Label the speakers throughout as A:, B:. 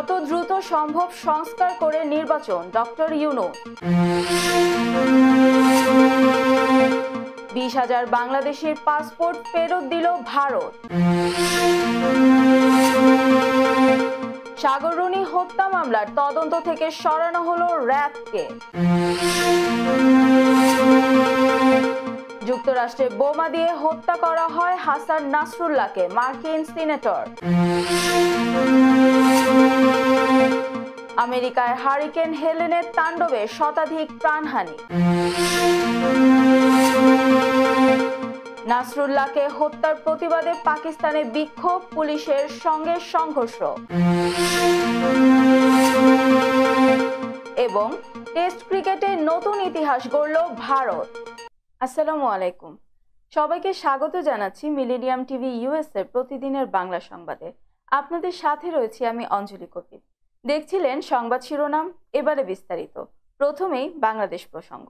A: যত দ্রুত সম্ভব সংস্কার করে নির্বাচন, ডক্টর ইউনূস। 20,000 বাংলাদেশির পাসপোর্ট ফেরত দিল ভারত। সাগর রুনি হত্যা মামলার তদন্ত থেকে সরানো হলো র্যাবকে। যুক্তরাষ্ট্রে বোমা দিয়ে হত্যা করা হয় হাসান নাসরুল্লাহকে, মার্কিন সিনেটর। আমেরিকায় হারিকেন হেলেনের তাণ্ডবে শতাধিক প্রাণহানি। নাসরুল্লাহকে হত্যার প্রতিবাদে পাকিস্তানে বিক্ষোভ, পুলিশের সঙ্গে সংঘর্ষ। এবং টেস্ট ক্রিকেটে নতুন ইতিহাস গড়ল ভারত। আসসালামু আলাইকুম, সবাইকে স্বাগত জানাচ্ছি মিলেনিয়াম টিভি ইউএস এর প্রতিদিনের বাংলা সংবাদে। আপনাদের সাথে রয়েছি আমি অঞ্জলি কবির। দেখছিলেন সংবাদ শিরোনাম, এবারে বিস্তারিত। প্রথমেই বাংলাদেশ প্রসঙ্গ।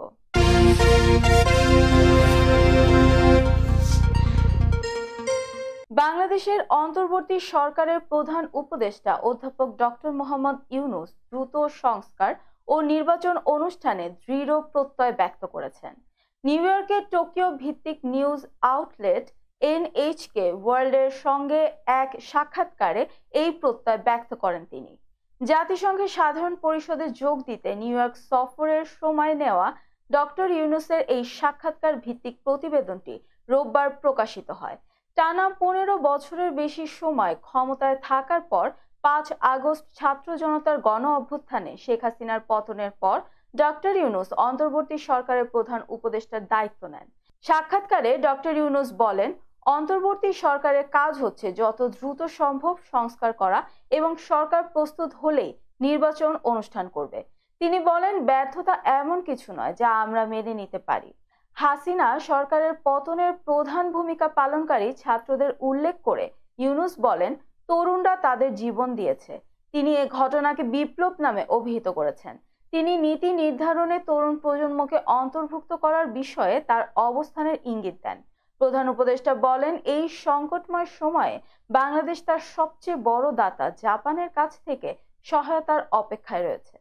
A: বাংলাদেশের অন্তর্বর্তী সরকারের প্রধান উপদেষ্টা অধ্যাপক ডক্টর মোহাম্মদ ইউনূস দ্রুত সংস্কার ও নির্বাচন অনুষ্ঠানে দৃঢ় প্রত্যয় ব্যক্ত করেছেন। নিউ ইয়র্কের টোকিও ভিত্তিক নিউজ আউটলেট এনএইচকে ওয়ার্ল্ডের সঙ্গে এক সাক্ষাৎকারে এই প্রত্যয় ব্যক্ত করেন তিনি। জাতিসংঘের সাধারণ পরিষদে যোগ দিতে নিউ ইয়র্ক সফরের সময় নেওয়া ডক্টর ইউনূসের এই সাক্ষাৎকার ভিত্তিক প্রতিবেদনটি রোববার প্রকাশিত হয়। টানা 15 বছরের বেশি সময় ক্ষমতায় থাকার পর 5 আগস্ট ছাত্র জনতার গণ অভ্যুত্থানে শেখ হাসিনার পতনের পর ডক্টর ইউনূস অন্তর্বর্তী সরকারের প্রধান উপদেষ্টার দায়িত্ব নেন। সাক্ষাৎকারে ডক্টর ইউনূস বলেন, অন্তর্বর্তী সরকারের কাজ হচ্ছে যত দ্রুত সম্ভব সংস্কার করা এবং সরকার প্রস্তুত হলেই নির্বাচন অনুষ্ঠান করবে। তিনি বলেন, ব্যর্থতা এমন কিছু নয় যা আমরা মেনে নিতে পারি। হাসিনা সরকারের পতনের প্রধান ভূমিকা পালনকারী ছাত্রদের উল্লেখ করে ইউনূস বলেন, তরুণরা তাদের জীবন দিয়েছে। তিনি এ ঘটনাকে বিপ্লব নামে অভিহিত করেছেন। তিনি নীতি নির্ধারণে তরুণ প্রজন্মকে অন্তর্ভুক্ত করার বিষয়ে তার অবস্থানের ইঙ্গিত দেন। প্রধান উপদেষ্টা বলেন, এই সংকটময় সময়ে বাংলাদেশ তার সবচেয়ে বড় দাতা জাপানের কাছ থেকে সহায়তার অপেক্ষায় রয়েছে।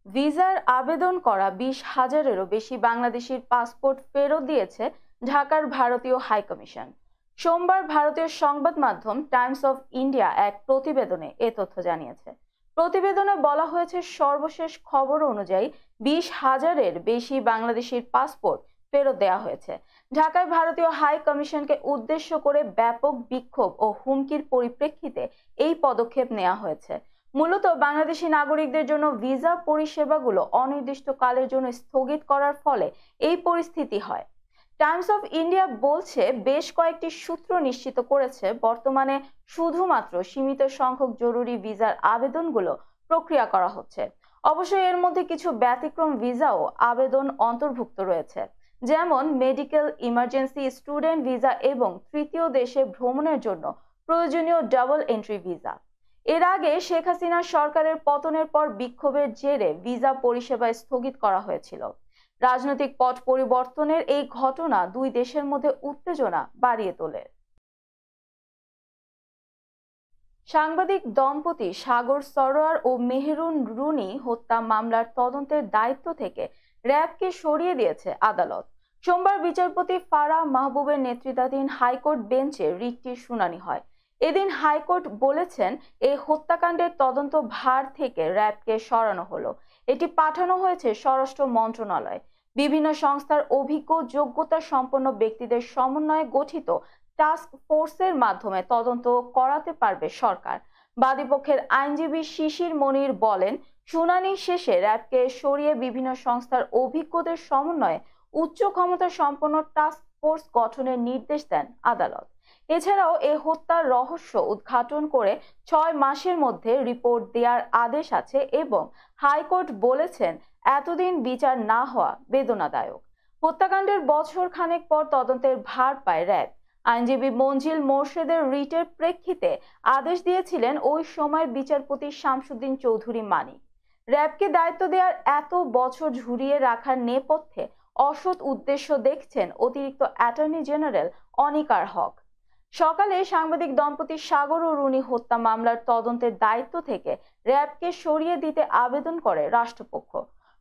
A: ভিসার আবেদন করা 20,000-এরও বেশি বাংলাদেশির পাসপোর্ট ফেরত দিয়েছে ঢাকার ভারতীয় হাইকমিশন। সোমবার ভারতীয় সংবাদ মাধ্যম টাইমস অফ ইন্ডিয়া এক প্রতিবেদনে এ তথ্য জানিয়েছে। প্রতিবেদনে বলা হয়েছে, সর্বশেষ খবর অনুযায়ী 20,000-এর বেশি বাংলাদেশির পাসপোর্ট ফেরত দেওয়া হয়েছে। ঢাকায় ভারতীয় হাই কমিশনকে উদ্দেশ্য করে ব্যাপক বিক্ষোভ ও হুমকির পরিপ্রেক্ষিতে এই পদক্ষেপ নেওয়া হয়েছে। মূলত বাংলাদেশি নাগরিকদের জন্য ভিসা পরিষেবাগুলো অনির্দিষ্টকালের জন্য স্থগিত করার ফলে এই পরিস্থিতি হয়। টাইমস অফ ইন্ডিয়া বলছে, বেশ কয়েকটি সূত্র নিশ্চিত করেছে বর্তমানে শুধুমাত্র সীমিত সংখ্যক জরুরি ভিসার আবেদনগুলো প্রক্রিয়া করা হচ্ছে। অবশ্যই এর মধ্যে কিছু ব্যতিক্রম ভিসাও আবেদন অন্তর্ভুক্ত রয়েছে, যেমন মেডিকেল ইমার্জেন্সি, স্টুডেন্ট ভিসা এবং তৃতীয় দেশে ভ্রমণের জন্য প্রয়োজনীয় ডাবল এন্ট্রি ভিসা। এর আগে শেখ হাসিনা সরকারের পতনের পর বিক্ষোভের জেরে ভিসা পরিষেবা স্থগিত করা হয়েছিল। রাজনৈতিক পট পরিবর্তনের এই ঘটনা দুই দেশের মধ্যে উত্তেজনা বাড়িয়ে তোলে। সাংবাদিক দম্পতি সাগর সরোয়ার ও মেহেরুন রুনি হত্যা মামলার তদন্তের দায়িত্ব থেকে র্যাবকে সরিয়ে দিয়েছে আদালত। সোমবার বিচারপতি ফারাহ মাহবুবের নেতৃত্বাধীন হাইকোর্ট বেঞ্চে রিটটির শুনানি হয়। এদিন হাইকোর্ট বলেছেন, এই হত্যাকাণ্ডের তদন্ত ভার থেকে র্যাবকে সরানো হলো। এটি পাঠানো হয়েছে স্বরাষ্ট্র মন্ত্রণালয়। বিভিন্ন সংস্থার অভিজ্ঞ যোগ্যতা সম্পন্ন ব্যক্তিদের সমন্বয়ে গঠিত টাস্ক ফোর্সের মাধ্যমে তদন্ত করাতে পারবে সরকার। বাদীপক্ষের আইনজীবী শিশির মনির বলেন, শুনানি শেষে র্যাবকে সরিয়ে বিভিন্ন সংস্থার অভিজ্ঞদের সমন্বয়ে উচ্চ ক্ষমতা সম্পন্ন টাস্ক ফোর্স গঠনের নির্দেশ দেন আদালত। এছাড়াও এ হত্যার রহস্য উদ্ঘাটন করে 6 মাসের মধ্যে রিপোর্ট দেওয়ার আদেশ আছে এবং হাইকোর্ট বলেছেন, এতদিন বিচার না হওয়া বেদনাদায়ক। হত্যাকাণ্ডের বছর খানেক পর তদন্তের ভার পায় র্যাব। আইনজীবী মঞ্জিল মোর্শেদের রিটের প্রেক্ষিতে আদেশ দিয়েছিলেন ওই সময় বিচারপতি শামসুদ্দিন চৌধুরী মানিক। র্যাবকে দায়িত্ব দেওয়ার এত বছর ঝুরিয়ে রাখার নেপথ্যে অসৎ উদ্দেশ্য দেখছেন অতিরিক্ত অ্যাটর্নি জেনারেল অনিকার হক। সকালে সাংবাদিক দম্পতি সাগর ও রুনি হত্যা মামলার তদন্তের দায়িত্ব থেকে র্যাবকে সরিয়ে দিতে আবেদন করে রাষ্ট্রপক্ষ।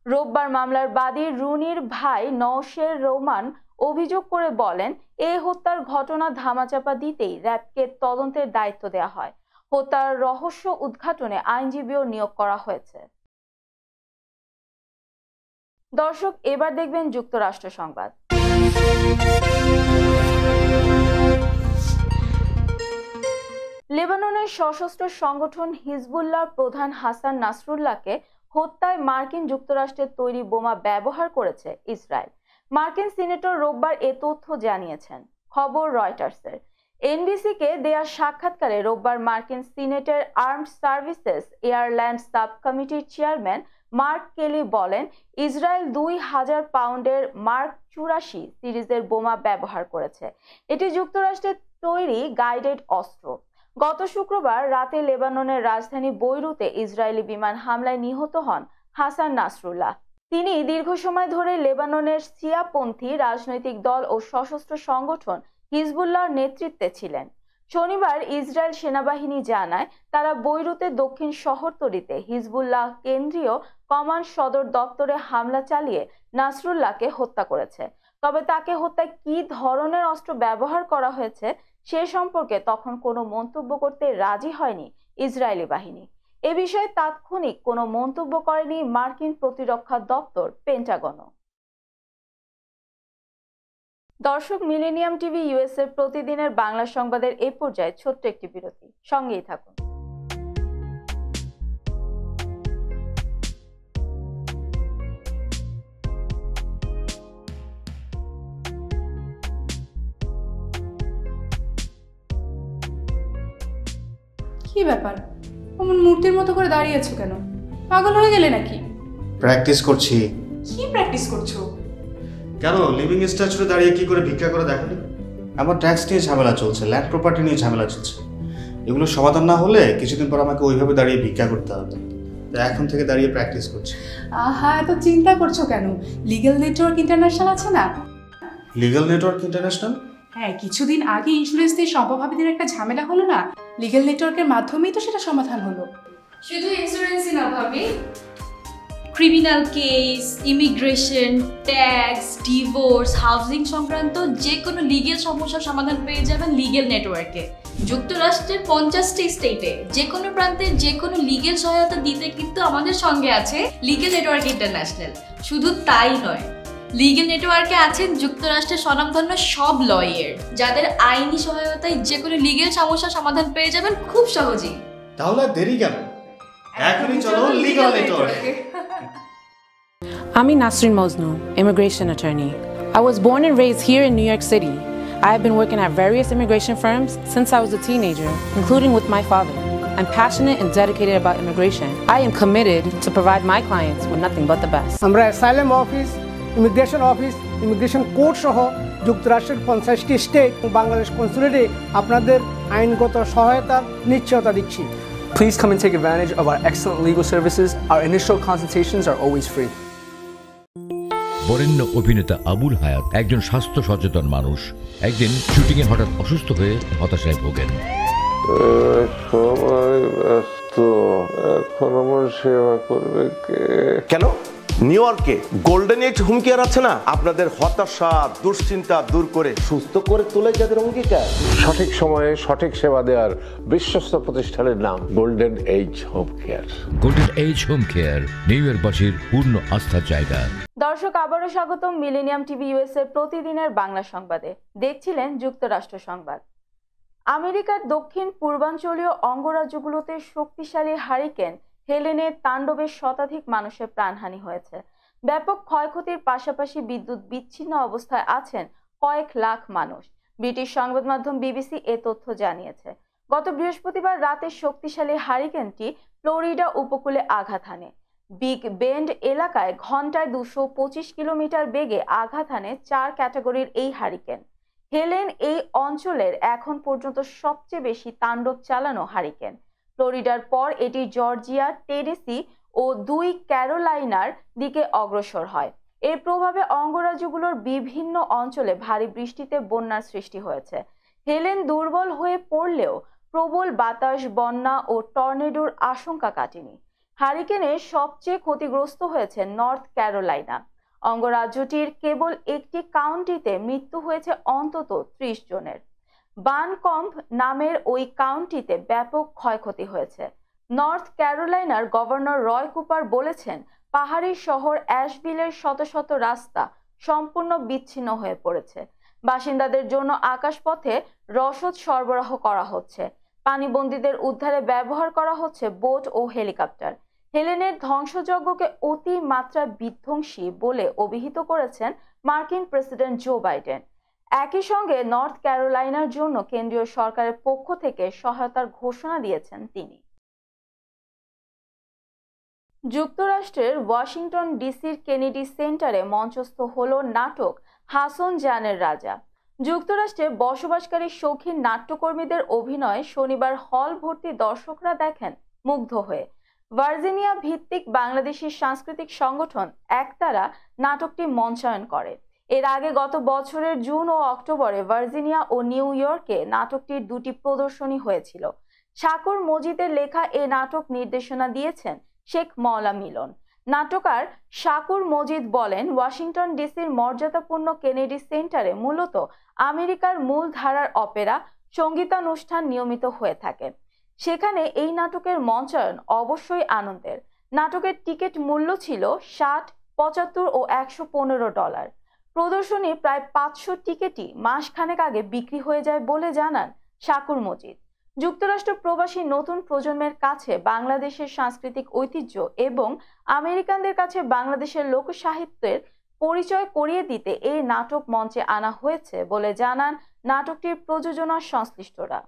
A: রোববার মামলার বাদী রুনির ভাই নওশের রহমান অভিযোগ করে বলেন, এই হত্যার ঘটনা ধামাচাপা দিতেই র্যাবকে তদন্তের দায়িত্ব দেওয়া হয়। হত্যার রহস্য উদ্ঘাটনে আইনজীবীও নিয়োগ করা হয়েছে। দর্শক, এবার দেখবেন যুক্তরাষ্ট্র সংবাদ। লেবাননের সশস্ত্র সংগঠন হিজবুল্লাহর প্রধান হাসান নাসরুল্লাহকে হত্যায় মার্কিন যুক্তরাষ্ট্রের তৈরি বোমা ব্যবহার করেছে ইসরায়েল। মার্কিন সিনেটর রোববার এ তথ্য জানিয়েছেন। খবর রয়টার্সের। এনবিসিকে দেয়া সাক্ষাৎকারে রোববার মার্কিন সিনেটের আর্মড সার্ভিসেস এয়ারল্যান্ড সাব কমিটির চেয়ারম্যান মার্ক কেলি বলেন, ইসরায়েল 2000 পাউন্ডের মার্ক 84 সিরিজের বোমা ব্যবহার করেছে। এটি যুক্তরাষ্ট্রের তৈরি গাইডেড অস্ত্র। গত শুক্রবার রাতে লেবাননের রাজধানী বৈরুতে ইসরায়েলি বিমান হামলায় নিহত হন হাসান নাসরুল্লাহ। তিনি দীর্ঘ সময় ধরে লেবাননের শিয়াপন্থী রাজনৈতিক দল ও সশস্ত্র সংগঠন হিজবুল্লাহর নেতৃত্বে ছিলেন। শনিবার ইসরায়েল সেনাবাহিনী জানায়, তারা বৈরুতের দক্ষিণ শহরতলিতে হিজবুল্লাহ কেন্দ্রীয় কমান্ড সদর দপ্তরে হামলা চালিয়ে নাসরুল্লাহকে হত্যা করেছে। তবে তাকে হত্যায় কী ধরনের অস্ত্র ব্যবহার করা হয়েছে সে সম্পর্কে তখন কোনো মন্তব্য করতে রাজি হয়নি ইসরায়েলি বাহিনী। এ বিষয়ে তাৎক্ষণিক কোনো মন্তব্য করেনি মার্কিন প্রতিরক্ষা দপ্তর পেন্টাগনও। দর্শক, মিলেনিয়াম টিভি ইউএস এর প্রতিদিনের বাংলা সংবাদের এই পর্যায়ে ছোট্ট একটি বিরতি, সঙ্গেই থাকুন।
B: কি ব্যাপার, অমন মূর্তির মতো করে দাঁড়িয়ে আছো কেন? পাগল হয়ে গেলে নাকি?
C: প্র্যাকটিস করছি।
B: কি প্র্যাকটিস করছো?
C: কেন লিভিং স্ট্যাচুরে দাঁড়িয়ে কি করে ভিক্ষা করে দেখালি? আমার ট্যাক্স নিয়ে ঝামেলা চলছে, ল্যান্ড প্রপার্টি নিয়ে ঝামেলা চলছে। এগুলো সমাধান না হলে কিছুদিন পর আমাকে ওইভাবে দাঁড়িয়ে ভিক্ষা করতে হবে। এখন থেকে দাঁড়িয়ে প্র্যাকটিস করছি।
B: আহা, এত চিন্তা করছো কেন? লিগ্যাল নেটওয়ার্ক ইন্টারন্যাশনাল আছে না?
C: Legal network international?
B: হ্যাঁ, কিছুদিন আগে ইন্স্যুরেন্স দিয়ে সম্পভাবীদের একটা ঝামেলা হলো না, লিগ্যাল নেটওয়ার্কের মাধ্যমেই তো সেটা সমাধান হলো।
D: শুধু ইন্স্যুরেন্সই না ভাবি, criminal case, immigration, tax, divorce, housing সংক্রান্ত যে কোনো লিগ্যাল সমস্যার সমাধান পেয়ে যাবেন লিগ্যাল নেটওয়ার্কে। যুক্তরাষ্ট্রের 50টি স্টেটে যে কোনো প্রান্তে যে কোনো লিগ্যাল সহায়তা দিতে কিন্তু আমাদের সঙ্গে আছে লিগ্যাল নেটওয়ার্ক ইন্টারন্যাশনাল। শুধু তাই নয়, লিগ্যাল নেটওয়ার্কে আছেন যুক্তরাষ্ট্রের স্বনামধন্য সব লয়ার, যাদের আইনি সহায়তায় যে কোনো লিগ্যাল সমস্যার সমাধান পেয়ে যাবেন খুব সহজেই।
C: তাহলে দেরি কেন? এখনই চলো লিগ্যাল নেটওয়ার্কে।
E: I'm Nasrin Mosnu, immigration attorney. I was born and raised here in New York City. I have been working at various immigration firms since I was a teenager, including with my father. I'm passionate and dedicated about immigration. I am committed to provide my clients with nothing but the best.
F: আমরা asylum office, immigration court সহ যুক্তরাষ্ট্রের 50টি state ও বাংলাদেশ কনসুলেটে আপনাদের আইনগত সহায়তার নিশ্চয়তা দিচ্ছি।
G: Please come and take advantage of our excellent legal services. Our initial consultations are always free.
H: বরেণ্য অভিনেতা আবুল হায়াত একজন স্বাস্থ্য সচেতন মানুষ। একদিন শুটিংয়ে হঠাৎ অসুস্থ হয়ে হতাশায় ভোগেন।
I: সবাই ব্যস্ত, এখন আমার সেবা করবে কে?
J: কেন? নিউ ইয়র্কে গোল্ডেন এজ হোম কেয়ার আছে না, আপনাদের হতাশা দুশ্চিন্তা দূর করে সুস্থ করে তোলে যাদের অঙ্গীকার।
I: সঠিক সময়ে সঠিক সেবা দেওয়ার বিশ্বস্ত প্রতিষ্ঠানের নাম golden age home care.
H: Golden age home care New ইয়র্কবাসীর পূর্ণ আস্থার জায়গা।
A: দর্শক, আবারও স্বাগতম মিলেনিয়াম টিভি ইউএস এর প্রতিদিনের বাংলা সংবাদে। দেখছিলেন যুক্তরাষ্ট্র সংবাদ। আমেরিকার দক্ষিণ পূর্বাঞ্চলীয় অঙ্গরাজ্যগুলোতে শক্তিশালী হারিকেন হেলেনের তাণ্ডবে শতাধিক মানুষের প্রাণহানি হয়েছে। ব্যাপক ক্ষয়ক্ষতির পাশাপাশি বিদ্যুৎ বিচ্ছিন্ন অবস্থায় আছেন কয়েক লাখ মানুষ। ব্রিটিশ সংবাদ মাধ্যম বিবিসি এ তথ্য জানিয়েছে। গত বৃহস্পতিবার রাতে শক্তিশালী হারিকেনটি ফ্লোরিডা উপকূলে আঘাত হানে। বিগ বেন্ড এলাকায় ঘন্টায় 225 কিলোমিটার বেগে আঘাত হানে 4 ক্যাটাগরির এই হারিকেন। হেলেন এই অঞ্চলের এখন পর্যন্ত সবচেয়ে বেশি তাণ্ডব চালানো হারিকেন। ফ্লোরিডার পর এটি জর্জিয়া, টেনেসি ও 2 ক্যারোলাইনার দিকে অগ্রসর হয়। এর প্রভাবে অঙ্গরাজ্যগুলোর বিভিন্ন অঞ্চলে ভারী বৃষ্টিতে বন্যার সৃষ্টি হয়েছে। হেলেন দুর্বল হয়ে পড়লেও প্রবল বাতাস, বন্যা ও টর্নেডোর আশঙ্কা কাটেনি। হারিকেনে সবচেয়ে ক্ষতিগ্রস্ত হয়েছে নর্থ ক্যারোলাইনা। অঙ্গরাজ্যটির কেবল একটি কাউন্টিতে মৃত্যু হয়েছে অন্তত 30 জনের। বানকম্প নামের ওই কাউন্টিতে ব্যাপক ক্ষয়ক্ষতি হয়েছে। নর্থ ক্যারোলাইনার গভর্নর রয় কুপার বলেছেন, পাহাড়ি শহর অ্যাশভিলের শত শত রাস্তা সম্পূর্ণ বিচ্ছিন্ন হয়ে পড়েছে। বাসিন্দাদের জন্য আকাশপথে রসদ সরবরাহ করা হচ্ছে। পানিবন্দীদের উদ্ধারে ব্যবহার করা হচ্ছে বোট ও হেলিকপ্টার। হেলেনের ধ্বংসযজ্ঞকে অতিমাত্রা বিধ্বংসী বলে অভিহিত করেছেন মার্কিন প্রেসিডেন্ট জো বাইডেন। একই সঙ্গে নর্থ ক্যারোলাইনার জন্য কেন্দ্রীয় সরকারের পক্ষ থেকে সহায়তার ঘোষণা দিয়েছেন তিনি। যুক্তরাষ্ট্রের ওয়াশিংটন ডিসির কেনেডি সেন্টারে মঞ্চস্থ হলো নাটক হাসন জানের রাজা। যুক্তরাষ্ট্রে বসবাসকারী শৌখিন নাট্যকর্মীদের অভিনয় শনিবার হল ভর্তি দর্শকরা দেখেন মুগ্ধ হয়ে। ভার্জিনিয়া ভিত্তিক বাংলাদেশি সাংস্কৃতিক সংগঠন একতারা নাটকটি মঞ্চায়ন করে। এর আগে গত বছরের জুন ও অক্টোবরে ভার্জিনিয়া ও নিউ ইয়র্কে নাটকটির দুটি প্রদর্শনী হয়েছিল। শাকুর মজিদের লেখা এ নাটক নির্দেশনা দিয়েছেন শেখ মওলা মিলন। নাট্যকার শাকুর মজিদ বলেন, ওয়াশিংটন ডিসির মর্যাদাপূর্ণ কেনেডি সেন্টারে মূলত আমেরিকার মূল ধারার অপেরা সঙ্গীতানুষ্ঠান নিয়মিত হয়ে থাকে। সেখানে এই নাটকের মঞ্চায়ন অবশ্যই আনন্দের। নাটকের টিকিট মূল্য ছিল $60, $75 ও $115। প্রদর্শনী প্রায় 500 টিকিটই মাসখানেক আগে বিক্রি হয়ে যায় বলে জানান শাকুর মজিদ। যুক্তরাষ্ট্র প্রবাসী নতুন প্রজন্মের কাছে বাংলাদেশের সাংস্কৃতিক ঐতিহ্য এবং আমেরিকানদের কাছে বাংলাদেশের লোকসাহিত্যের পরিচয় করিয়ে দিতে এই নাটক মঞ্চে আনা হয়েছে বলে জানান নাটকটির প্রযোজনা সংশ্লিষ্টরা।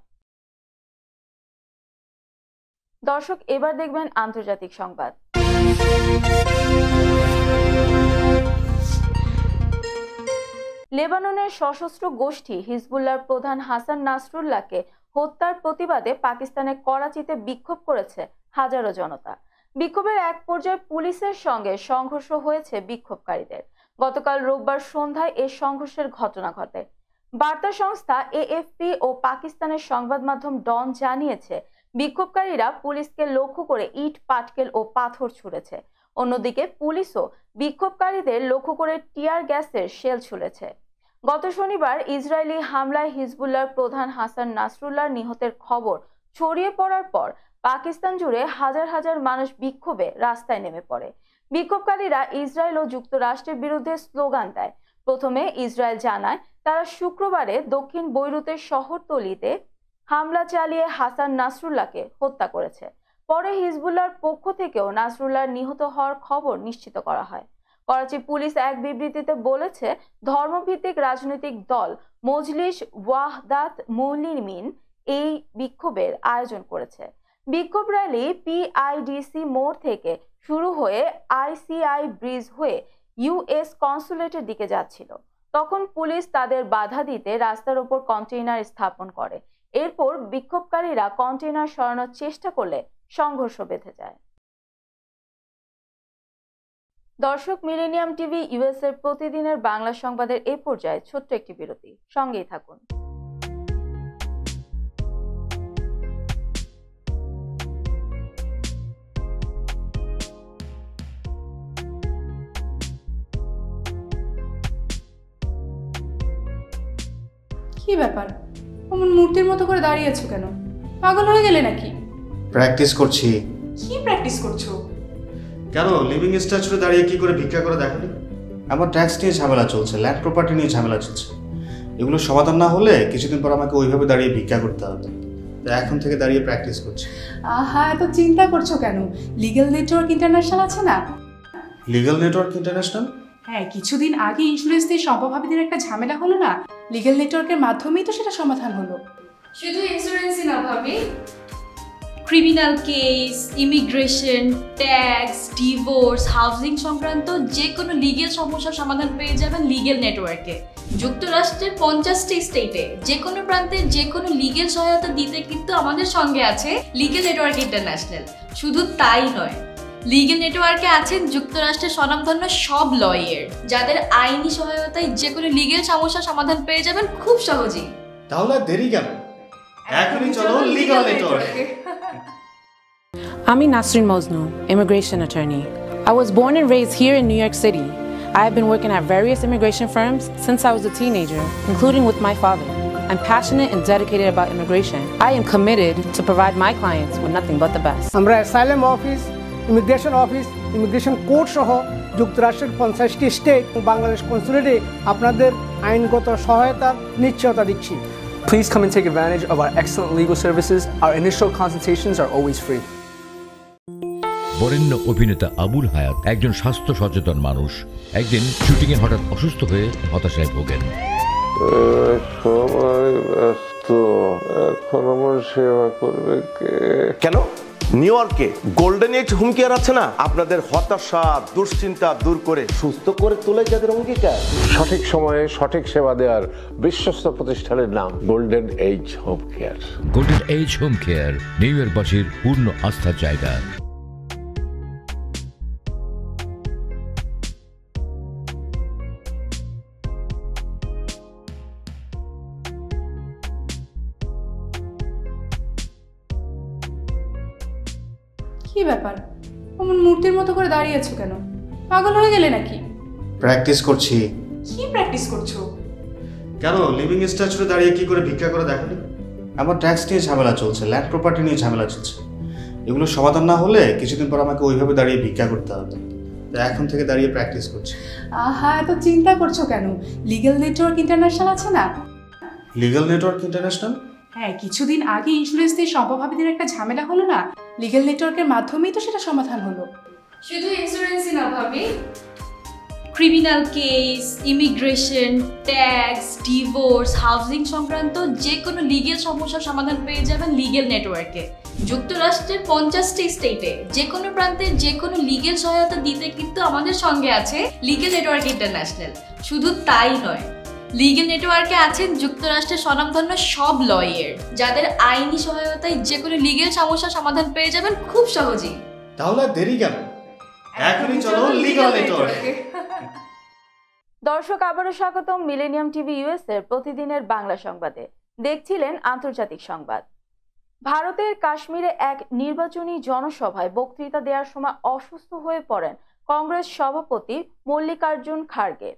A: দর্শক, এবার দেখবেন আন্তর্জাতিক সংবাদ। লেবাননের সশস্ত্র গোষ্ঠী হিজবুল্লাহর প্রধান হাসান নাসরুল্লাহকে হত্যার প্রতিবাদে পাকিস্তানের করাচিতে বিক্ষোভ করেছে হাজারো জনতা। বিক্ষোভের এক পর্যায়ে পুলিশের সঙ্গে সংঘর্ষ হয়েছে বিক্ষোভকারীদের। গতকাল রোববার সন্ধ্যায় এই সংঘর্ষের ঘটনা ঘটে। বার্তা সংস্থা এএফপি ও পাকিস্তানের সংবাদ মাধ্যম ডন জানিয়েছে, বিক্ষোভকারীরা পুলিশকে লক্ষ্য করে ইট, পাটকেল ও পাথর ছুঁড়েছে। অন্যদিকে পুলিশও বিক্ষোভকারীদের লক্ষ্য করে টিয়ার গ্যাসের শেল ছুঁড়েছে। গত শনিবার ইসরায়েলি হামলায় হিজবুল্লাহর প্রধান হাসান নাসরুল্লাহর নিহতের খবর ছড়িয়ে পড়ার পর পাকিস্তান জুড়ে হাজার হাজার মানুষ বিক্ষোভে রাস্তায় নেমে পড়ে। বিক্ষোভকারীরা ইসরায়েল ও যুক্তরাষ্ট্রের বিরুদ্ধে স্লোগান দেয়। প্রথমে ইসরায়েল জানায় তারা শুক্রবারে দক্ষিণ বৈরুতের শহরতলিতে হামলা চালিয়ে হাসান নাসরুল্লাহকে হত্যা করেছে। পরে হিজবুল্লাহর পক্ষ থেকেও নাসরুল্লাহর নিহত হওয়ার খবর নিশ্চিত করা হয়। করাচি পুলিশ এক বিবৃতিতে বলেছে, ধর্মভিত্তিক রাজনৈতিক দল মজলিস ওয়াহদাত মুসলিমিন এই বিক্ষোভের আয়োজন করেছে। বিক্ষোভ র্যালি পিআইডিসি মোড় থেকে শুরু হয়ে আইসিআই ব্রিজ হয়ে ইউএস কনসুলেটের দিকে যাচ্ছিল। তখন পুলিশ তাদের বাধা দিতে রাস্তার উপর কন্টেইনার স্থাপন করে। এরপর বিক্ষোভকারীরা কন্টেইনার সরানোর চেষ্টা করলে সংঘর্ষ বেঁধে যায়। দর্শক, মিলেনিয়াম টিভি ইউএস এর প্রতিদিনের বাংলা সংবাদের এই পর্যায়ে ছোট্ট একটি বিরতি, সঙ্গেই থাকুন।
B: কি ব্যাপার, অমন মূর্তির মতো করে দাঁড়িয়ে আছো কেন? পাগল হয়ে গেলে নাকি?
C: প্র্যাকটিস করছি।
B: কি প্র্যাকটিস করছো?
C: কেন লিভিং স্ট্যাচুরে দাঁড়িয়ে কি করে ভিক্ষা করে দেখালি? আমার ট্যাক্স নিয়ে ঝামেলা চলছে, ল্যান্ড প্রপার্টি নিয়ে ঝামেলা চলছে। এগুলো সমাধান না হলে কিছুদিন পর আমাকে ওইভাবে দাঁড়িয়ে ভিক্ষা করতে হবে। এখন থেকে দাঁড়িয়ে প্র্যাকটিস করছি।
B: আহা, এত চিন্তা করছো কেন? লিগ্যাল নেটওয়ার্ক ইন্টারন্যাশনাল আছে না?
C: Legal network international?
B: হ্যাঁ, কিছুদিন আগে ইন্স্যুরেন্স দিয়ে সম্পভাবীদের একটা ঝামেলা হলো না, লিগ্যাল নেটওয়ার্কের মাধ্যমেই তো সেটা সমাধান হলো।
D: শুধু ইন্স্যুরেন্সই না ভাবি, criminal case, immigration, tax, divorce, housing সংক্রান্ত যে কোনো লিগেল সমস্যার সমাধান পেয়ে যাবেন লিগেল নেটওয়ার্কে। যুক্তরাষ্ট্রের 50টি স্টেটে যে কোনো প্রান্তে যে কোনো লিগেল সহায়তা দিতে কিন্তু আমাদের সঙ্গে আছে লিগেল নেটওয়ার্ক ইন্টারন্যাশনাল। শুধু তাই নয়, লিগেল নেটওয়ার্কে আছেন যুক্তরাষ্ট্রের স্বনামধন্য সব লয়ার, যাদের আইনি সহায়তায় যে কোনো লিগেল সমস্যার সমাধান পেয়ে যাবেন খুব সহজেই।
C: তাহলে আর দেরি কেন? এখনই চলো লিগ্যাল নেটওয়ার্কে।
E: I'm Nasrin Mosnu, immigration attorney. I was born and raised here in New York City. I have been working at various immigration firms since I was a teenager, including with my father. I'm passionate and dedicated about immigration. I am committed to provide my clients with nothing but the best.
F: আমরা asylum office, immigration court সহ যুক্তরাষ্ট্রের 50টি state ও বাংলাদেশ কনসুলেটে আপনাদের আইনগত সহায়তার নিশ্চয়তা দিচ্ছি।
G: Please come and take advantage of our excellent legal services. Our initial consultations are always free.
H: বরেণ্য অভিনেতা আবুল হায়াত একজন স্বাস্থ্য সচেতন মানুষ। একদিন শুটিংয়ে হঠাৎ অসুস্থ হয়ে হতাশায় ভোগেন।
I: সবাই ব্যস্ত, এখন আমার সেবা করবে কে?
J: কেন নিউ ইয়র্কে গোল্ডেন এইজ হোম কেয়ার আছে না, আপনাদের হতাশা দুশ্চিন্তা দূর করে সুস্থ করে তোলে যাদের অঙ্গীকার।
I: সঠিক সময়ে সঠিক সেবা দেওয়ার বিশ্বস্ত প্রতিষ্ঠানের নাম golden age home care.
H: Golden age home care New ইয়র্কবাসীর পূর্ণ আস্থার জায়গা।
B: কি ব্যাপার, অমন মূর্তির মতো করে দাঁড়িয়ে আছো কেন? পাগল হয়ে গেলে নাকি?
C: প্র্যাকটিস করছি।
B: কি প্র্যাকটিস করছো?
C: কেন লিভিং স্ট্যাচুরে দাঁড়িয়ে কি করে ভিক্ষা করে দেখো? আমার ট্যাক্স নিয়ে ঝামেলা চলছে, ল্যান্ড প্রপার্টি নিয়ে ঝামেলা চলছে। এগুলো সমাধান না হলে কিছুদিন পর আমাকে ওইভাবে দাঁড়িয়ে ভিক্ষা করতে হবে। তাই এখন থেকে দাঁড়িয়ে প্র্যাকটিস করছি।
B: আহা, এত চিন্তা করছো কেন? লিগ্যাল নেটওয়ার্ক ইন্টারন্যাশনাল আছে না?
C: Legal network international?
B: হ্যাঁ, কিছুদিন আগে ইন্স্যুরেন্স দিয়ে সম্পভাবীদের একটা ঝামেলা হলো না, লিগ্যাল নেটওয়ার্কের মাধ্যমেই তো সেটা সমাধান হলো।
D: শুধু ইন্স্যুরেন্সই না ভাবি, criminal case, immigration, tax, divorce, housing সংক্রান্ত যে কোনো লিগেল সমস্যার সমাধান পেয়ে যাবেন লিগেল নেটওয়ার্কে। যুক্তরাষ্ট্রের 50টি স্টেটে যে কোনো প্রান্তে যে কোনো লিগেল সহায়তা দিতে কিন্তু আমাদের সঙ্গে আছে লিগেল নেটওয়ার্ক ইন্টারন্যাশনাল। শুধু তাই নয়, লিগেল নেটওয়ার্কে আছেন যুক্তরাষ্ট্রের স্বনামধন্য সব লয়ার, যাদের আইনি সহায়তায় যে কোনো লিগেল সমস্যার সমাধান পেয়ে যাবেন খুব সহজেই।
C: তাহলে দেরি কেন? এখনই চলো লিগ্যাল নেটওয়ার্কে।
A: দর্শক, আবারও স্বাগতম মিলেনিয়াম টিভি ইউএস এর প্রতিদিনের বাংলা সংবাদে। দেখছিলেন আন্তর্জাতিক সংবাদ। ভারতের কাশ্মীরে এক নির্বাচনী জনসভায় বক্তৃতা দেওয়ার সময় অসুস্থ হয়ে পড়েন কংগ্রেস সভাপতি মল্লিকার্জুন খাড়গে।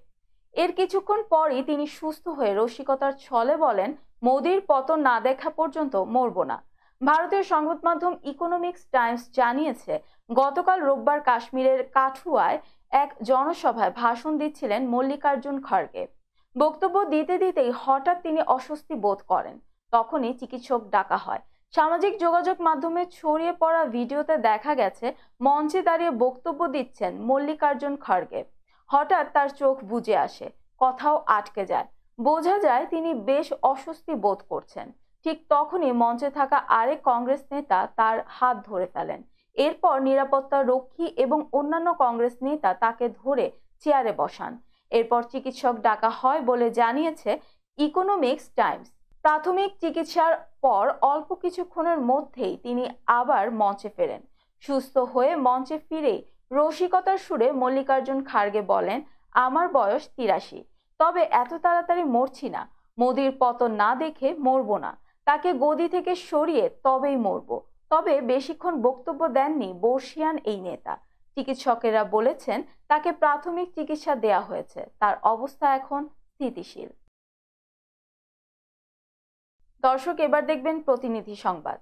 A: এর কিছুক্ষণ পরই তিনি সুস্থ হয়ে রসিকতার ছলে বলেন, মোদির পতন না দেখা পর্যন্ত মরব না। ভারতীয় সংবাদ মাধ্যম ইকোনমিক্স টাইমস জানিয়েছে, গতকাল রোববার কাশ্মীরের কাঠুয়ায় এক জনসভায় ভাষণ দিচ্ছিলেন মল্লিকার্জুন খাড়গে। বক্তব্য দিতে দিতেই হঠাৎ তিনি অস্বস্তি বোধ করেন। তখনই চিকিৎসক ডাকা হয়। সামাজিক যোগাযোগ মাধ্যমে ছড়িয়ে পড়া ভিডিওতে দেখা গেছে মঞ্চে দাঁড়িয়ে বক্তব্য দিচ্ছেন মল্লিকার্জুন খাড়গে। হঠাৎ তার চোখ বুজে আসে, কথাও আটকে যায়। বোঝা যায় তিনি বেশ অস্বস্তি বোধ করছেন। ঠিক তখনই মঞ্চে থাকা আরেক কংগ্রেস নেতা তার হাত ধরে ফেলেন। এরপর নিরাপত্তা রক্ষী এবং অন্যান্য কংগ্রেস নেতা তাকে ধরে চেয়ারে বসান। এরপর চিকিৎসক ডাকা হয় বলে জানিয়েছে ইকোনমিক্স টাইমস। প্রাথমিক চিকিৎসার পর অল্প কিছুক্ষণের মধ্যেই তিনি আবার মঞ্চে ফেরেন। সুস্থ হয়ে মঞ্চে ফিরেই রসিকতার সুরে মল্লিকার্জুন খাড়গে বলেন, আমার বয়স 83, তবে এত তাড়াতাড়ি মরছি না। মোদির পতন না দেখে মরবো না, তাকে গদি থেকে সরিয়ে তবেই মরবো। তবে বেশিক্ষণ বক্তব্য দেননি বর্ষিয়ান এই নেতা। চিকিৎসকেরা বলেছেন তাকে প্রাথমিক চিকিৎসা দেয়া হয়েছে, তার অবস্থা এখন স্থিতিশীল। দর্শক, এবার দেখবেন প্রতিনিধি সংবাদ।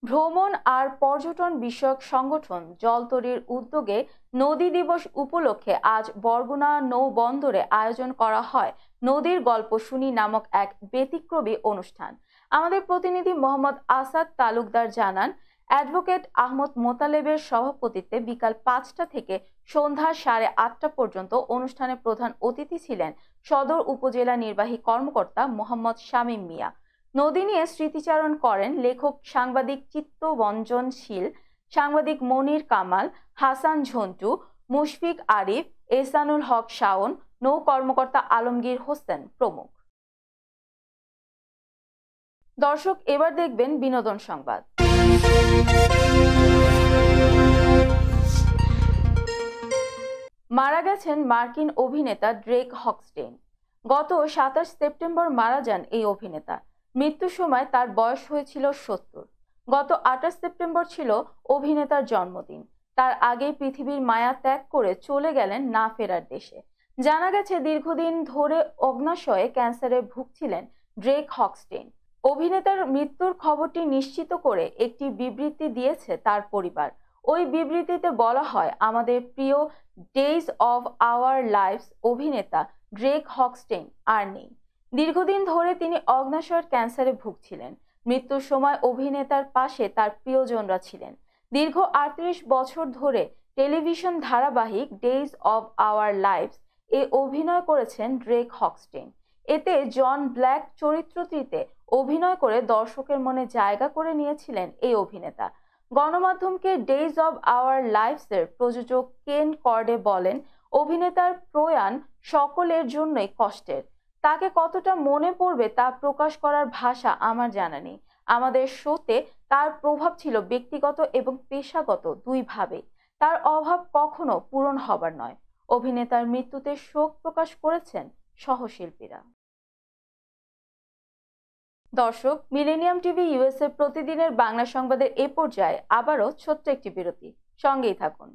A: ভ্রমণ আর পর্যটন বিষয়ক সংগঠন জলতরির উদ্যোগে নদী দিবস উপলক্ষে আজ বরগুনা নৌবন্দরে আয়োজন করা হয় নদীর গল্প শুনি নামক এক ব্যতিক্রমী অনুষ্ঠান। আমাদের প্রতিনিধি মোহাম্মদ আসাদ তালুকদার জানান, অ্যাডভোকেট আহমদ মোতালেবের সভাপতিত্বে বিকাল 5টা থেকে সন্ধ্যা 8:30 পর্যন্ত অনুষ্ঠানে প্রধান অতিথি ছিলেন সদর উপজেলা নির্বাহী কর্মকর্তা মোহাম্মদ শামীম মিয়া। নদী নিয়ে স্মৃতিচারণ করেন লেখক সাংবাদিক চিত্তবঞ্জনশীল সাংবাদিক মনির কামাল, হাসান ঝন্টু, মুশফিক আরিফ, এহসানুল হক শাওন, নৌ কর্মকর্তা আলমগীর হোসেন প্রমুখ। দর্শক, এবার দেখবেন বিনোদন সংবাদ। মারা গেছেন মার্কিন অভিনেতা ড্রেক হকস্টেইন। গত 27 সেপ্টেম্বর মারা যান এই অভিনেতা। মৃত্যুর সময় তার বয়স হয়েছিল 70। গত 28 সেপ্টেম্বর ছিল অভিনেতার জন্মদিন। তার আগেই পৃথিবীর মায়া ত্যাগ করে চলে গেলেন না ফেরার দেশে। জানা গেছে দীর্ঘদিন ধরে অগ্নাশয়ে ক্যান্সারে ভুগছিলেন ড্রেক হকস্টেইন। অভিনেতার মৃত্যুর খবরটি নিশ্চিত করে একটি বিবৃতি দিয়েছে তার পরিবার। ওই বিবৃতিতে বলা হয়, আমাদের প্রিয় ডেজ অফ আওয়ার লাইফস অভিনেতা ড্রেক হকস্টেইন আর নেই। দীর্ঘদিন ধরে তিনি অগ্নাশয়ের ক্যান্সারে ভুগছিলেন। মৃত্যুর সময় অভিনেতার পাশে তার প্রিয়জনরা ছিলেন। দীর্ঘ 38 বছর ধরে টেলিভিশন ধারাবাহিক ডেজ অফ আওয়ার লাইফস এ অভিনয় করেছেন ড্রেক হকস্টেইন। এতে জন ব্ল্যাক চরিত্রটিতে অভিনয় করে দর্শকের মনে জায়গা করে নিয়েছিলেন এই অভিনেতা। গণমাধ্যমকে ডেজ অব আওয়ার লাইফসের প্রযোজক কেন কর্ডে বলেন, অভিনেতার প্রয়াণ সকলের জন্যই কষ্টের। তাকে কতটা মনে পড়বে তা প্রকাশ করার ভাষা আমার জানা নেই। আমাদের শোতে তার প্রভাব ছিল ব্যক্তিগত এবং পেশাগত দুইভাবে। তার অভাব কখনো পূরণ হবার নয়। অভিনেতার মৃত্যুতে শোক প্রকাশ করেছেন সহশিল্পীরা। দর্শক, মিলেনিয়াম টিভি ইউএসএ প্রতিদিনের বাংলা সংবাদের এ পর্যায়ে আবারও ছোট্ট একটি বিরতি। সঙ্গেই থাকুন।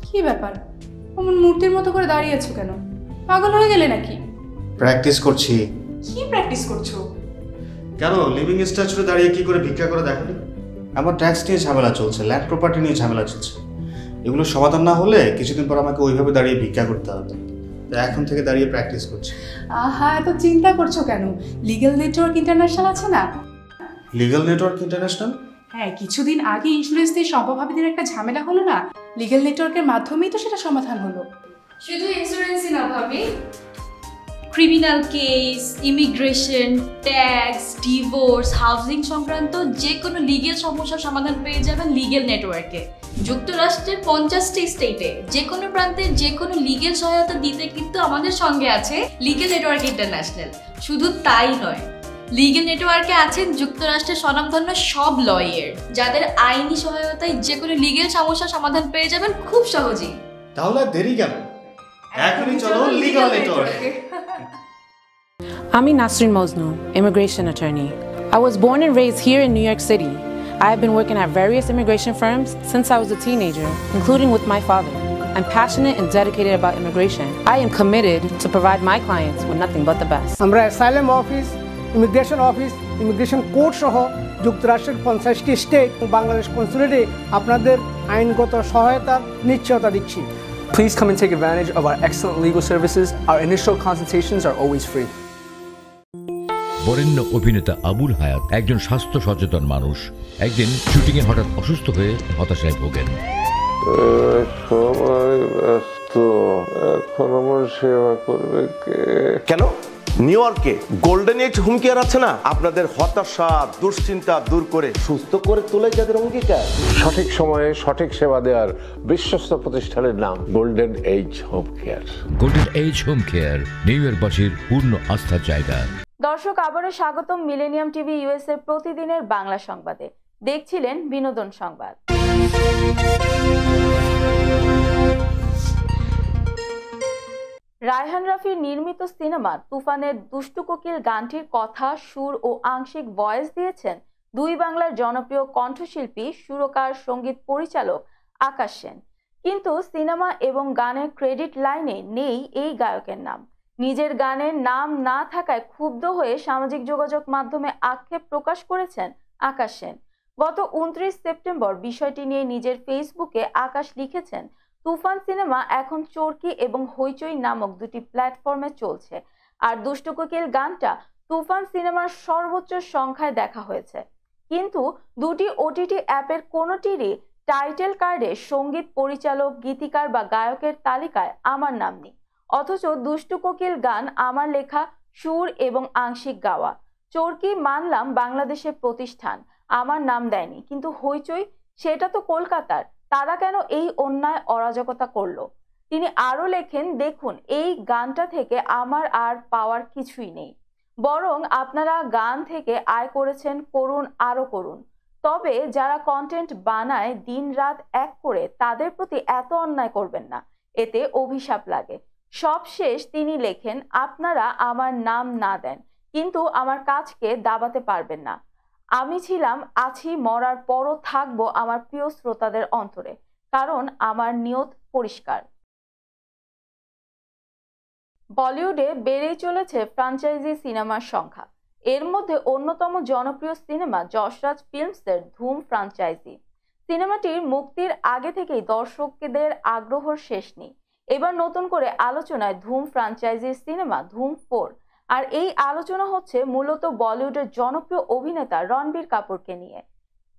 B: কি ব্যাপার, অমন মূর্তির মতো করে দাঁড়িয়ে আছো কেন? পাগল হয়ে গেলে নাকি?
C: প্র্যাকটিস করছি।
B: কি প্র্যাকটিস করছো?
C: কেন লিভিং স্ট্রাকচারে দাঁড়িয়ে কি করে ভিক্ষা করে দেখালি? আমার ট্যাক্স নিয়ে ঝামেলা চলছে, ল্যান্ড প্রপার্টি নিয়ে ঝামেলা চলছে। এগুলো সমাধান না হলে কিছুদিন পর আমাকে ওইভাবে দাঁড়িয়ে ভিক্ষা করতে হবে। এখন থেকে দাঁড়িয়ে প্র্যাকটিস করছি।
B: আহা, এত চিন্তা করছো কেন? লিগ্যাল নেটওয়ার্ক ইন্টারন্যাশনাল আছে না?
C: Legal network international?
B: হ্যাঁ, কিছুদিন আগে ইন্স্যুরেন্স দিয়ে সম্পভাবীদের একটা ঝামেলা হলো না, লিগ্যাল নেটওয়ার্কের মাধ্যমেই তো সেটা সমাধান হলো।
D: শুধু ইন্স্যুরেন্সই না ভাবি, criminal case, immigration, tax, divorce, housing সংক্রান্ত যে কোনো লিগেল সমস্যার সমাধান পেয়ে যাবেন লিগেল নেটওয়ার্কে। যুক্তরাষ্ট্রের 50টি স্টেটে যে কোনো প্রান্তে যে কোনো লিগেল সহায়তা দিতে কিন্তু আমাদের সঙ্গে আছে লিগেল নেটওয়ার্ক ইন্টারন্যাশনাল। শুধু তাই নয়, লিগেল নেটওয়ার্কে আছেন যুক্তরাষ্ট্রের স্বনামধন্য সব লয়ার, যাদের আইনি সহায়তায় যে কোনো লিগেল সমস্যার সমাধান পেয়ে যাবেন খুব সহজেই।
C: তাহলে দেরি কেন? এখনই চলো লিগ্যাল নেটওয়ার্কে।
E: I'm Nasrin Mosnu, immigration attorney. I was born and raised here in New York City. I have been working at various immigration firms since I was a teenager, including with my father. I'm passionate and dedicated about immigration. I am committed to provide my clients with nothing but the best.
F: আমরা asylum office, immigration court সহ যুক্তরাষ্ট্রের 50টি state ও বাংলাদেশ কনসুলেটে আপনাদের আইনগত সহায়তার নিশ্চয়তা দিচ্ছি।
G: Please come and take advantage of our excellent legal services. Our initial consultations are always free.
H: বরেণ্য অভিনেতা আবুল হায়াত একজন স্বাস্থ্য সচেতন মানুষ। একদিন শুটিংয়ে হঠাৎ অসুস্থ হয়ে হতাশায় ভোগেন।
I: সবাই ব্যস্ত, এখন আমার সেবা করবে কে?
J: কেন নিউ ইয়র্কে গোল্ডেন এইজ হোম কেয়ার আছে না? আপনাদের হতাশা দুশ্চিন্তা দূর করে সুস্থ করে তোলে যাদের অঙ্গীকার।
I: সঠিক সময়ে সঠিক সেবা দেওয়ার বিশ্বস্ত প্রতিষ্ঠানের নাম golden age home care.
H: Golden age home care New ইয়র্কবাসীর পূর্ণ আস্থার জায়গা।
A: দর্শক, আবারও স্বাগতম মিলেনিয়াম টিভি ইউএসএ প্রতিদিনের বাংলা সংবাদে। দেখছিলেন বিনোদন সংবাদ। রায়হান রাফির নির্মিত সিনেমা তুফানের দুষ্টু কোকিল গানটির কথা, সুর ও আংশিক ভয়েস দিয়েছেন দুই বাংলার জনপ্রিয় কণ্ঠশিল্পী, সুরকার, সঙ্গীত পরিচালক আকাশ সেন। কিন্তু সিনেমা এবং গানের ক্রেডিট লাইনে নেই এই গায়কের নাম। নিজের গানের নাম না থাকায় ক্ষুব্ধ হয়ে সামাজিক যোগাযোগ মাধ্যমে আক্ষেপ প্রকাশ করেছেন আকাশ সেন। গত 29 সেপ্টেম্বর বিষয়টি নিয়ে নিজের ফেসবুকে আকাশ লিখেছেন, তুফান সিনেমা এখন চরকি এবং হইচই নামক দুটি প্ল্যাটফর্মে চলছে, আর দুষ্টু কোকিল গানটা তুফান সিনেমার সর্বোচ্চ সংখ্যায় দেখা হয়েছে। কিন্তু দুটি ওটিটি অ্যাপের কোনোটিরই টাইটেল কার্ডে সঙ্গীত পরিচালক, গীতিকার বা গায়কের তালিকায় আমার নাম নেই। অথচ দুষ্টু কোকিল গান আমার লেখা, সুর এবং আংশিক গাওয়া। চরকি মানলাম বাংলাদেশের প্রতিষ্ঠান, আমার নাম দেয়নি, কিন্তু হইচই সেটা তো কলকাতার, তারা কেন এই অন্যায় অরাজকতা করলো? তিনি আরো লেখেন, দেখুন এই গানটা থেকে আমার আর পাওয়ার কিছুই নেই, বরং আপনারা গান থেকে আয় করেছেন, করুন, আরো করুন। তবে যারা কন্টেন্ট বানায় দিন রাত এক করে তাদের প্রতি এত অন্যায় করবেন না, এতে অভিশাপ লাগে। সবশেষ তিনি লেখেন, আপনারা আমার নাম না দেন কিন্তু আমার কাজকে দাবাতে পারবেন না। আমি ছিলাম, আছি, মরার পরও থাকবো আমার প্রিয় শ্রোতাদের অন্তরে, কারণ আমার নিয়ত পরিষ্কার। বলিউডে বেড়েই চলেছে ফ্র্যাঞ্চাইজি সিনেমার সংখ্যা। এর মধ্যে অন্যতম জনপ্রিয় সিনেমা যশরাজ ফিল্মসের ধুম ফ্র্যাঞ্চাইজি। সিনেমাটির মুক্তির আগে থেকেই দর্শকদের আগ্রহর শেষ নেই। এবার নতুন করে আলোচনায় ধুম ফ্র্যাঞ্চাইজির সিনেমা ধুম 4। আর এই আলোচনা হচ্ছে মূলত বলিউডের জনপ্রিয় অভিনেতা রণবীর কাপুরকে নিয়ে।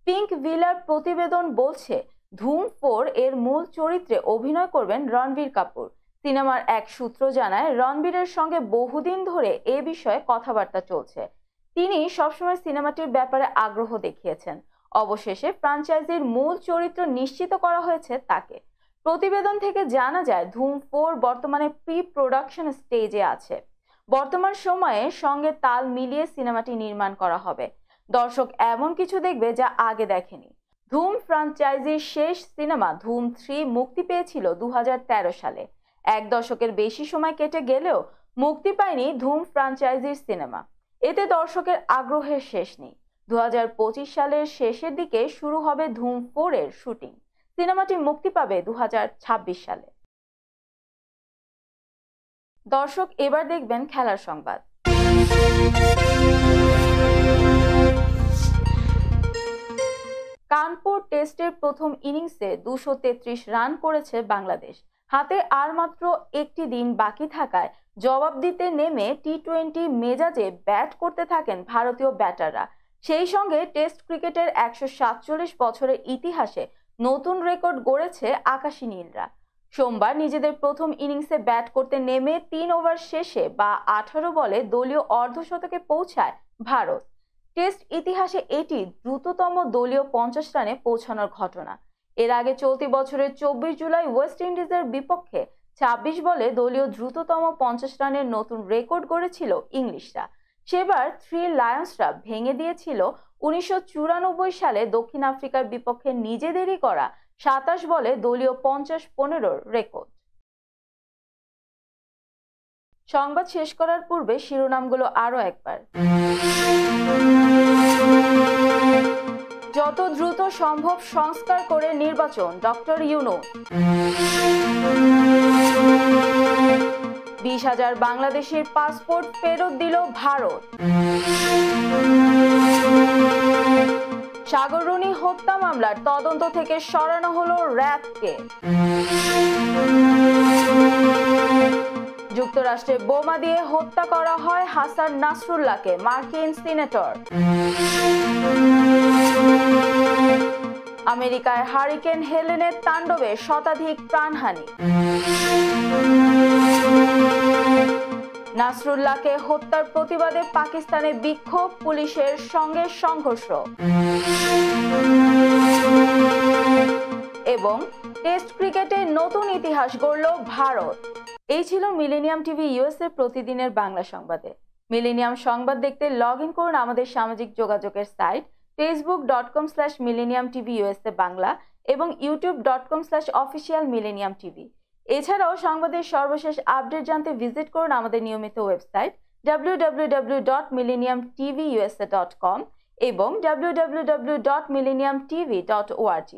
A: পিঙ্ক ভিলার প্রতিবেদন বলছে, ধুম 4 এর মূল চরিত্রে অভিনয় করবেন রণবীর কাপুর। সিনেমার এক সূত্র জানায়, রণবীরের সঙ্গে বহুদিন ধরে এ বিষয়ে কথাবার্তা চলছে। তিনি সবসময় সিনেমাটির ব্যাপারে আগ্রহ দেখিয়েছেন। অবশেষে ফ্র্যাঞ্চাইজির মূল চরিত্র নিশ্চিত করা হয়েছে তাকে। প্রতিবেদন থেকে জানা যায়, ধুম 4 বর্তমানে প্রি প্রোডাকশন স্টেজে আছে। বর্তমান সময়ে সঙ্গে তাল মিলিয়ে সিনেমাটি নির্মাণ করা হবে। দর্শক এমন কিছু দেখবে যা আগে দেখেনি। ধুম ফ্র্যাঞ্চাইজির শেষ সিনেমা ধুম 3 মুক্তি পেয়েছিল 2013 সালে। এক দশকের বেশি সময় কেটে গেলেও মুক্তি পায়নি ধুম ফ্র্যাঞ্চাইজির সিনেমা। এতে দর্শকের আগ্রহের শেষ নেই। 2025 সালের শেষের দিকে শুরু হবে ধুম 4 এর শুটিং। সিনেমাটি মুক্তি পাবে 2026 সালে। দর্শক এবার দেখবেন খেলার সংবাদ। কানপুর টেস্টের প্রথম ইনিংসে 233 রান করেছে বাংলাদেশ। হাতে আর মাত্র একটি দিন বাকি থাকায় জবাব দিতে নেমে টি-20 মেজাজে ব্যাট করতে থাকেন ভারতীয় ব্যাটাররা। সেই সঙ্গে টেস্ট ক্রিকেটের 147 বছরের ইতিহাসে নতুন রেকর্ড গড়েছে আকাশী নীলরা। সোমবার নিজেদের প্রথম ইনিংসে ব্যাট করতে নেমে 3 ওভার শেষে বা 18 বলে দলীয় অর্ধশতকে পৌঁছায় ভারত। টেস্ট ইতিহাসে এটি দ্রুততম দলীয় 50 রানে পৌঁছানোর ঘটনা। এর আগে চলতি বছরের 24 জুলাই ওয়েস্ট ইন্ডিজের বিপক্ষে 26 বলে দলীয় দ্রুততম 50 রানের নতুন রেকর্ড গড়েছিল ইংলিশরা। সেবার 3 লায়ন্সরা ভেঙে দিয়েছিল 1994 সালে দক্ষিণ আফ্রিকার বিপক্ষে নিজেদেরই করা 27 বলে দলীয় 50-15 রেকর্ড। সংবাদ শেষ করার পূর্বে শিরোনামগুলো আরো একবার। যত দ্রুত সম্ভব সংস্কার করে নির্বাচন, ডক্টর ইউনূস। 20,000 বাংলাদেশের পাসপোর্ট ফেরত দিল ভারত। সাগররুনি হত্যা মামলার তদন্ত থেকে সরানো হলো র্যাবকে। যুক্তরাষ্ট্রে বোমা দিয়ে হত্যা করা হয় হাসান নাসরুল্লাহকে, মার্কিন সিনেটর। আমেরিকায় হারিকেন হেলেনের তাণ্ডবে শতাধিক প্রাণহানি। নাসরুল্লাহকে হত্যার প্রতিবাদে পাকিস্তানে বিক্ষোভ, পুলিশের সঙ্গে সংঘর্ষ। এবং টেস্ট ক্রিকেটে নতুন ইতিহাস গড়ল ভারত। এই ছিল মিলেনিয়াম টিভি ইউএসএ প্রতিদিনের বাংলা সংবাদে। মিলেনিয়াম সংবাদ দেখতে লগ ইন করুন আমাদের সামাজিক যোগাযোগের সাইট facebook.com/millenniumtvUSA বাংলা এবং youtube.com/officialmillenniumtv। এছাড়াও সংবাদের সর্বশেষ আপডেট জানতে ভিজিট করুন আমাদের নিয়মিত ওয়েবসাইট www.millenniumtvusa.com এবং www.millenniumtv.org।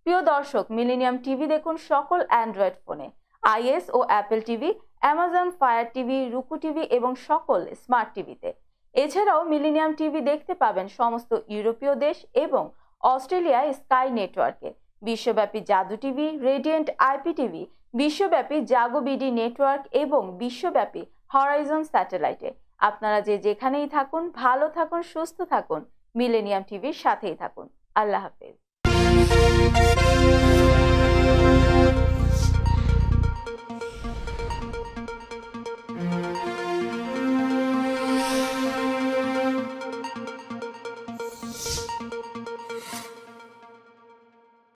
A: প্রিয় দর্শক, মিলেনিয়াম টিভি দেখুন সকল অ্যান্ড্রয়েড ফোনে, iOS ও Apple TV, Amazon Fire TV, Roku TV এবং সকল স্মার্ট টিভিতে। এছাড়াও মিলেনিয়াম টিভি দেখতে পাবেন সমস্ত ইউরোপীয় দেশ এবং অস্ট্রেলিয়ায় স্কাই নেটওয়ার্কে, বিশ্বব্যাপী জাদু টিভি, রেডিয়েন্ট আইপি টিভি, বিশ্বব্যাপী জাগো বিডি নেটওয়ার্ক এবং বিশ্বব্যাপী হরাইজন স্যাটেলাইটে। আপনারা যেখানেই থাকুন, ভালো থাকুন, সুস্থ থাকুন, মিলেনিয়াম টিভির সাথেই থাকুন। আল্লাহ হাফেজ।